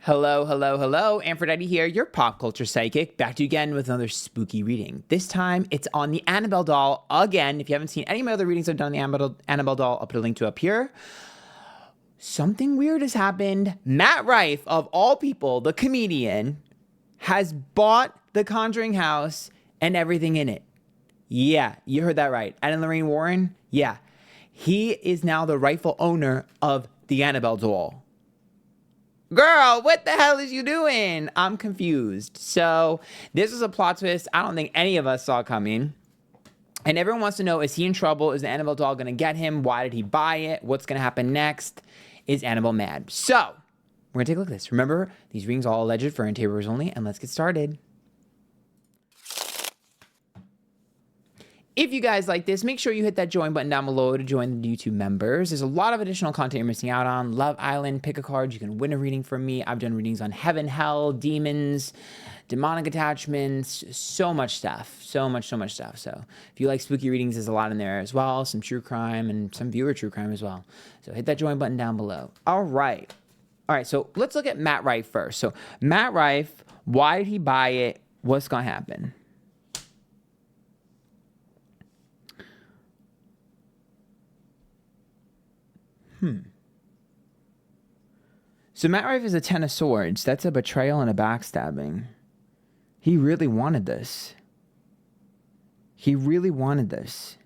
Hello, hello, hello. Antphrodite here, your pop culture psychic, back to you again with another spooky reading. This time, it's on the Annabelle doll again. If you haven't seen any of my other readings I've done on the Annabelle doll, I'll put a link to up here. Something weird has happened. Matt Rife, of all people, the comedian, has bought the Conjuring house and everything in it. Yeah, you heard that right. And Lorraine Warren, yeah. He is now the rightful owner of the Annabelle doll. Girl, what the hell is you doing? I'm confused. So this is a plot twist I don't think any of us saw coming. And everyone wants to know, is he in trouble? Is the Annabelle doll going to get him? Why did he buy it? What's going to happen next? Is Annabelle mad? So we're going to take a look at this. Remember, these readings are all alleged for interviewers only, and let's get started. If you guys like this, make sure you hit that join button down below to join the YouTube members. There's a lot of additional content you're missing out on. Love Island, pick a card. You can win a reading from me. I've done readings on heaven, hell, demons, demonic attachments, so much stuff. So much stuff. So if you like spooky readings, there's a lot in there as well. Some true crime and some viewer true crime as well. So hit that join button down below. All right, so let's look at Matt Rife first. So Matt Rife, why did he buy it? What's going to happen? So Matt Rife is a 10 of swords. That's a betrayal and a backstabbing. He really wanted this. He really wanted this.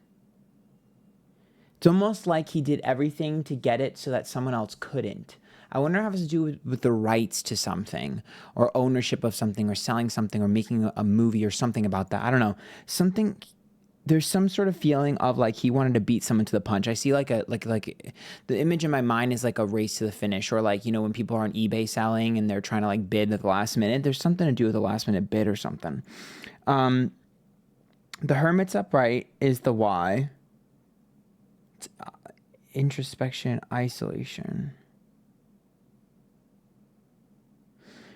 It's almost like he did everything to get it so that someone else couldn't. I wonder how it has to do with the rights to something, or ownership of something, or selling something, or making a movie or something about that. I don't know. There's some sort of feeling of like he wanted to beat someone to the punch. I see like the image in my mind is like a race to the finish, or like, you know, when people are on eBay selling and they're trying to like bid at the last minute. There's something to do with the last minute bid or something. The Hermit's upright is the why. It's, introspection, isolation.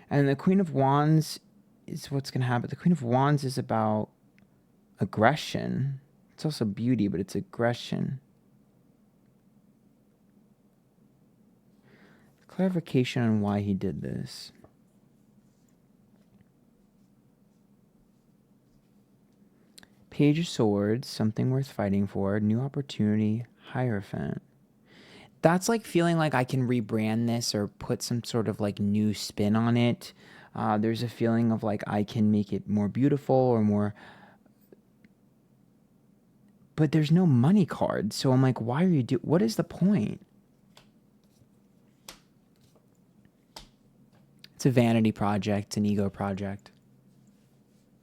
And the Queen of Wands is what's going to happen. The Queen of Wands is about aggression. It's also beauty, but it's aggression. Clarification on why he did this. Page of Swords, something worth fighting for. New opportunity, Hierophant. That's like feeling like I can rebrand this or put some sort of like new spin on it. There's a feeling of like I can make it more beautiful or more. But there's no money card. So I'm like, why are you what is the point? It's a vanity project. It's an ego project.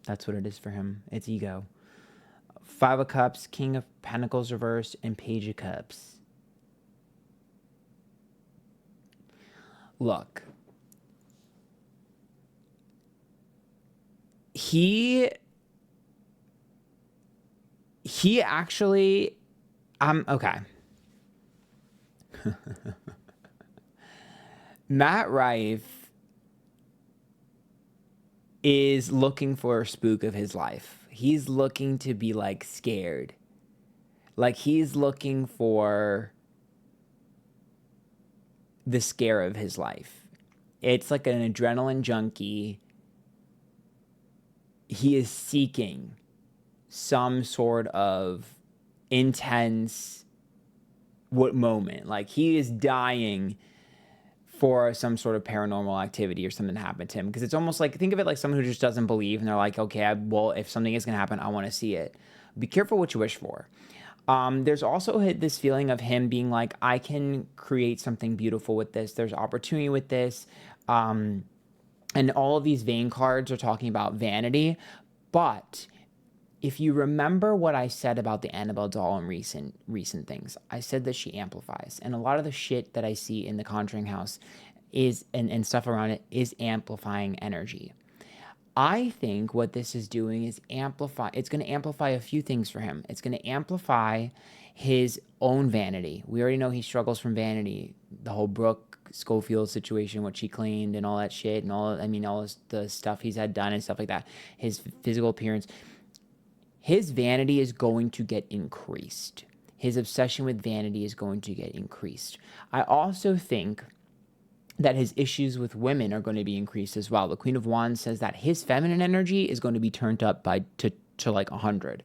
That's what it is for him. It's ego. 5 of Cups, King of Pentacles reversed, and Page of Cups. Look. He actually, okay. Matt Rife is looking for a spook of his life. He's looking to be like scared. Like he's looking for the scare of his life. It's like an adrenaline junkie. He is seeking some sort of intense moment. Like he is dying for some sort of paranormal activity or something to happen to him. Because it's almost like, think of it like someone who just doesn't believe and they're like, okay, well, if something is going to happen, I want to see it. Be careful what you wish for. There's also this feeling of him being like, I can create something beautiful with this. There's opportunity with this. And all of these vain cards are talking about vanity. But if you remember what I said about the Annabelle doll in recent things, I said that she amplifies. And a lot of the shit that I see in the Conjuring house is, and stuff around it, is amplifying energy. I think what this is doing is it's going to amplify a few things for him. It's going to amplify his own vanity. We already know he struggles from vanity. The whole Brooke Schofield situation, what she cleaned and all that shit, and all the stuff he's had done and stuff like that. His physical appearance. His vanity is going to get increased. His obsession with vanity is going to get increased. I also think that his issues with women are going to be increased as well. The Queen of Wands says that his feminine energy is going to be turned up to like 100.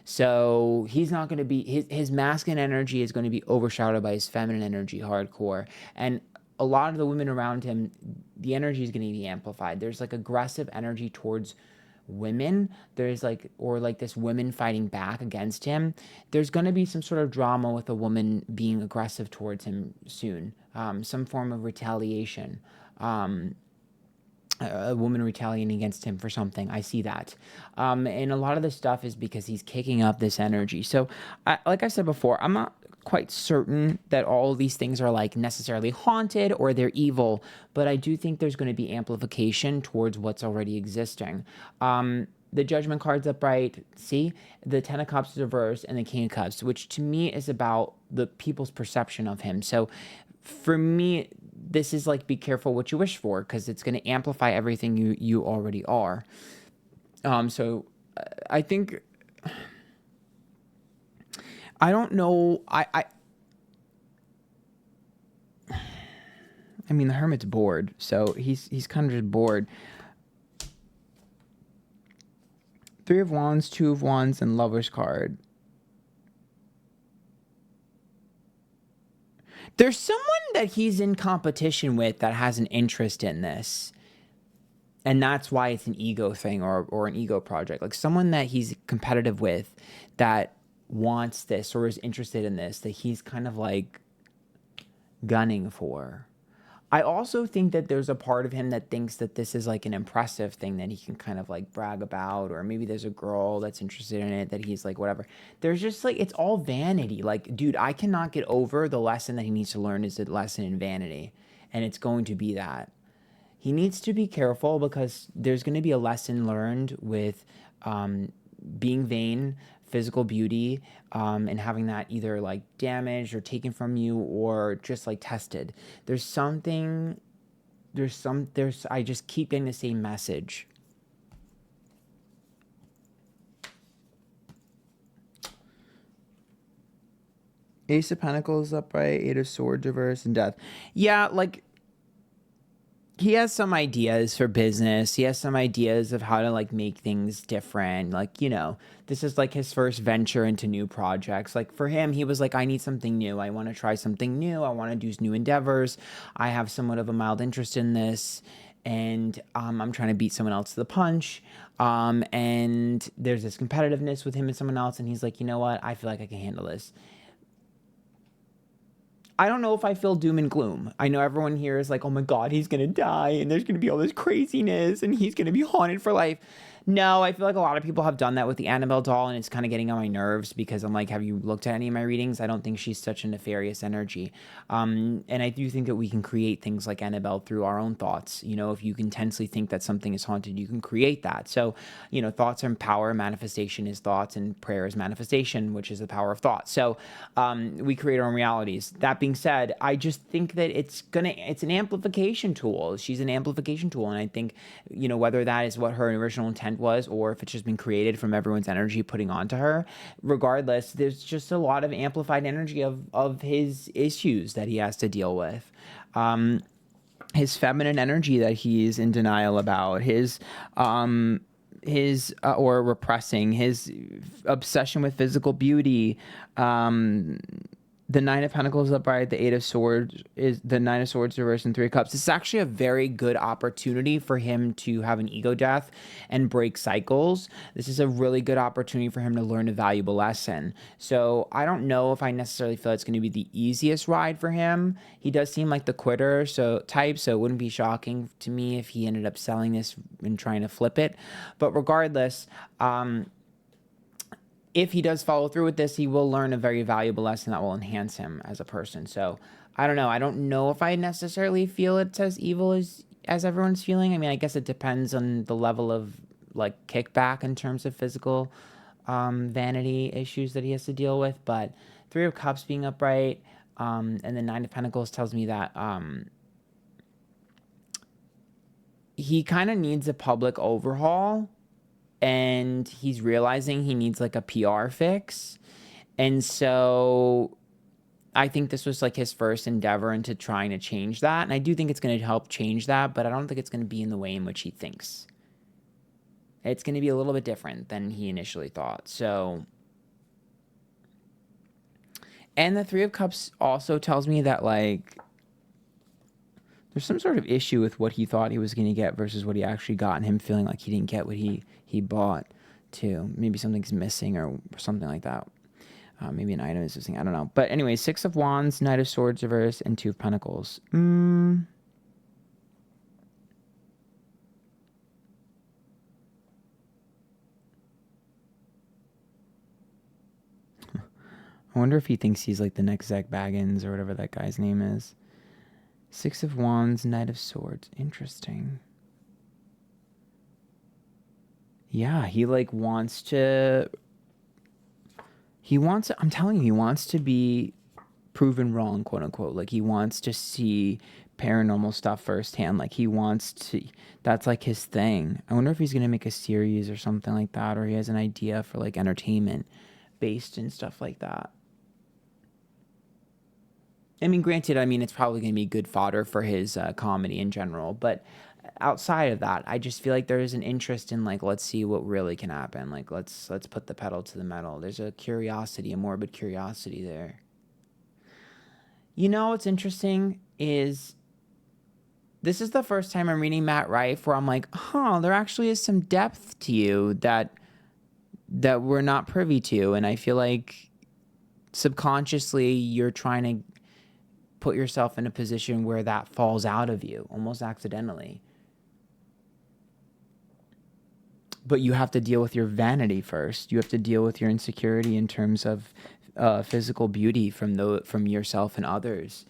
So he's not going to be, his masculine energy is going to be overshadowed by his feminine energy hardcore. And a lot of the women around him, the energy is going to be amplified. There's like aggressive energy towards women. There's like, or like this women fighting back against him. There's going to be some sort of drama with a woman being aggressive towards him soon. Some form of retaliation. A woman retaliating against him for something. I see that. And a lot of this stuff is because he's kicking up this energy. So like I said before, I'm not quite certain that all of these things are like necessarily haunted or they're evil, but I do think there's going to be amplification towards what's already existing. The Judgment card's upright, see? The Ten of Cups is reversed, and the King of Cups, which to me is about the people's perception of him. So for me, this is like, be careful what you wish for, because it's going to amplify everything you already are. So I think, I don't know, I mean, the Hermit's bored, so he's kind of just bored. Three of Wands, Two of Wands, and Lover's card. There's someone that he's in competition with that has an interest in this. And that's why it's an ego thing or an ego project. Like someone that he's competitive with that wants this or is interested in this, that he's kind of like gunning for. I also think that there's a part of him that thinks that this is like an impressive thing that he can kind of like brag about, or maybe there's a girl that's interested in it that he's like, whatever. There's just like, it's all vanity. Like, dude, I cannot get over the lesson that he needs to learn is a lesson in vanity. And it's going to be that. He needs to be careful because there's going to be a lesson learned with being vain, physical beauty, and having that either like damaged or taken from you or just like tested. I just keep getting the same message. Ace of Pentacles upright, Eight of Swords reversed, and Death. Yeah, like, he has some ideas for business. He has some ideas of how to like make things different. Like, you know, this is like his first venture into new projects. Like for him, he was like, I need something new. I want to try something new. I want to do new endeavors. I have somewhat of a mild interest in this. And I'm trying to beat someone else to the punch. And there's this competitiveness with him and someone else. And he's like, you know what? I feel like I can handle this. I don't know if I feel doom and gloom. I know everyone here is like, oh my God, he's going to die and there's going to be all this craziness and he's going to be haunted for life. No, I feel like a lot of people have done that with the Annabelle doll, and it's kind of getting on my nerves because I'm like, have you looked at any of my readings? I don't think she's such a nefarious energy. And I do think that we can create things like Annabelle through our own thoughts. You know, if you intensely think that something is haunted, you can create that. So, you know, thoughts are power, manifestation is thoughts, and prayer is manifestation, which is the power of thought. So we create our own realities. That being said, I just think that it's an amplification tool. She's an amplification tool. And I think, you know, whether that is what her original intent was or if it's just been created from everyone's energy putting onto her, regardless, there's just a lot of amplified energy of his issues that he has to deal with. His feminine energy that he's in denial about, his or repressing, his obsession with physical beauty, the Nine of Pentacles upright, the Eight of Swords is the Nine of Swords reversed, and Three of Cups. This is actually a very good opportunity for him to have an ego death and break cycles. This is a really good opportunity for him to learn a valuable lesson. So I don't know if I necessarily feel it's going to be the easiest ride for him. He does seem like the quitter type, so it wouldn't be shocking to me if he ended up selling this and trying to flip it. But regardless, if he does follow through with this, he will learn a very valuable lesson that will enhance him as a person. So I don't know. I don't know if I necessarily feel it's as evil as everyone's feeling. I mean, I guess it depends on the level of like kickback in terms of physical vanity issues that he has to deal with. But Three of Cups being upright and the Nine of Pentacles tells me that he kind of needs a public overhaul. And he's realizing he needs like a PR fix. And so I think this was like his first endeavor into trying to change that. And I do think it's going to help change that, but I don't think it's going to be in the way in which he thinks. It's going to be a little bit different than he initially thought. So, and the Three of Cups also tells me that, like, there's some sort of issue with what he thought he was going to get versus what he actually got, and him feeling like he didn't get what he bought, too. Maybe something's missing or something like that. Maybe an item is missing. I don't know. But anyway, Six of Wands, Knight of Swords reverse, and Two of Pentacles. I wonder if he thinks he's like the next Zach Baggins or whatever that guy's name is. Six of Wands, Knight of Swords. Interesting. Yeah, he like wants to... I'm telling you, he wants to be proven wrong, quote unquote. Like, he wants to see paranormal stuff firsthand. Like, he wants to, that's like his thing. I wonder if he's going to make a series or something like that, or he has an idea for like entertainment based and stuff like that. I mean, granted, it's probably going to be good fodder for his comedy in general, but outside of that, I just feel like there is an interest in, like, let's see what really can happen. Like, let's put the pedal to the metal. There's a curiosity, a morbid curiosity there. You know what's interesting is this is the first time I'm reading Matt Rife where I'm like, there actually is some depth to you that we're not privy to. And I feel like subconsciously you're trying to put yourself in a position where that falls out of you almost accidentally. But you have to deal with your vanity first. You have to deal with your insecurity in terms of physical beauty from yourself and others.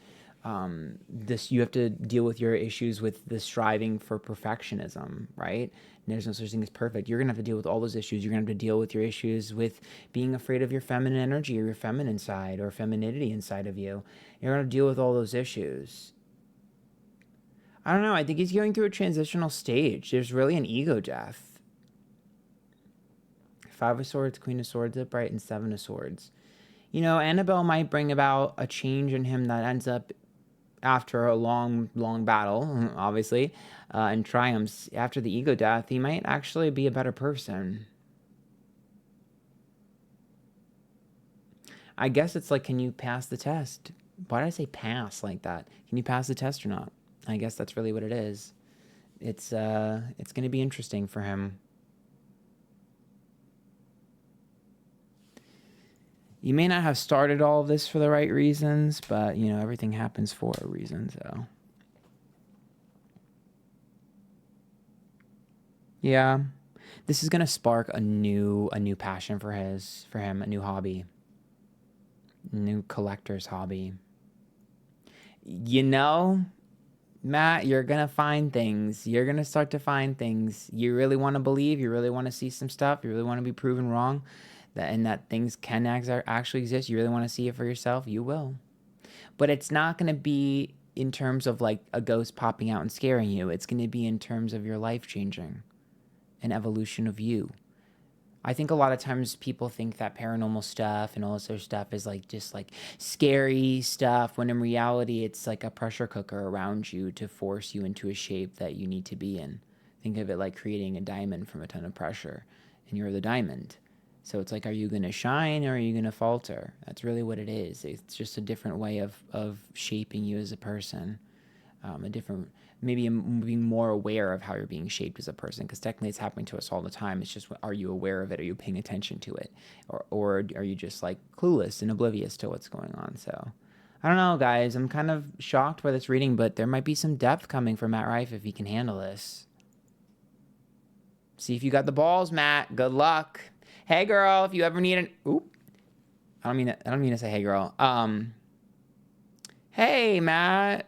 You have to deal with your issues with the striving for perfectionism, right? And there's no such thing as perfect. You're going to have to deal with all those issues. You're going to have to deal with your issues with being afraid of your feminine energy or your feminine side or femininity inside of you. You're going to deal with all those issues. I don't know. I think he's going through a transitional stage. There's really an ego death. Five of Swords, Queen of Swords upright, and Seven of Swords. You know, Annabelle might bring about a change in him that ends up after a long, long battle, obviously, and triumphs. After the ego death, he might actually be a better person. I guess it's like, can you pass the test? Why did I say pass like that? Can you pass the test or not? I guess that's really what it is. It's going to be interesting for him. You may not have started all of this for the right reasons, but, you know, everything happens for a reason, so. Yeah. This is going to spark a new passion for him, a new hobby. New collector's hobby. You know, Matt, you're going to find things. You're going to start to find things. You really want to believe, you really want to see some stuff, you really want to be proven wrong. That things can actually exist, you really want to see it for yourself, you will. But it's not going to be in terms of like a ghost popping out and scaring you. It's going to be in terms of your life changing, an evolution of you. I think a lot of times people think that paranormal stuff and all this other stuff is like just like scary stuff, when in reality it's like a pressure cooker around you to force you into a shape that you need to be in. Think of it like creating a diamond from a ton of pressure, and you're the diamond. So it's like, are you going to shine or are you going to falter? That's really what it is. It's just a different way of shaping you as a person. Maybe being more aware of how you're being shaped as a person, because technically it's happening to us all the time. It's just, are you aware of it? Are you paying attention to it? Or are you just like clueless and oblivious to what's going on? So I don't know, guys. I'm kind of shocked by this reading, but there might be some depth coming from Matt Rife if he can handle this. See if you got the balls, Matt. Good luck. Hey, girl, if you ever need I don't mean to say hey, girl. Hey, Matt,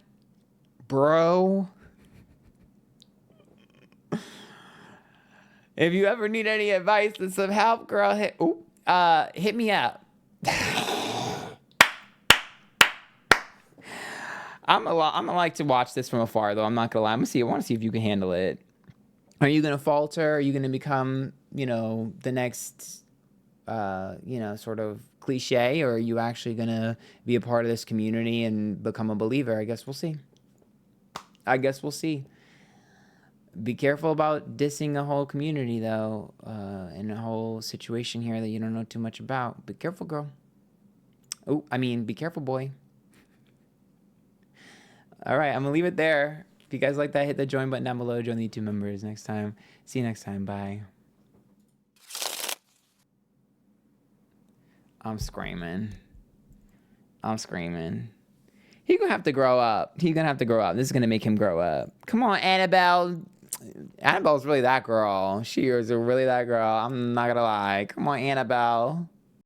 bro. If you ever need any advice and some help, girl, hit me up. I'm gonna like to watch this from afar, though. I'm not gonna lie. I want to see if you can handle it. Are you gonna falter? Are you gonna become, the next sort of cliche, or are you actually going to be a part of this community and become a believer? I guess we'll see. Be careful about dissing a whole community, though, in a whole situation here that you don't know too much about. Be careful, girl. Be careful, boy. All right, I'm going to leave it there. If you guys like that, hit the join button down below. Join the YouTube members next time. See you next time. Bye. I'm screaming. He's going to have to grow up. This is going to make him grow up. Come on, Annabelle. Annabelle's really that girl. She is really that girl. I'm not going to lie. Come on, Annabelle.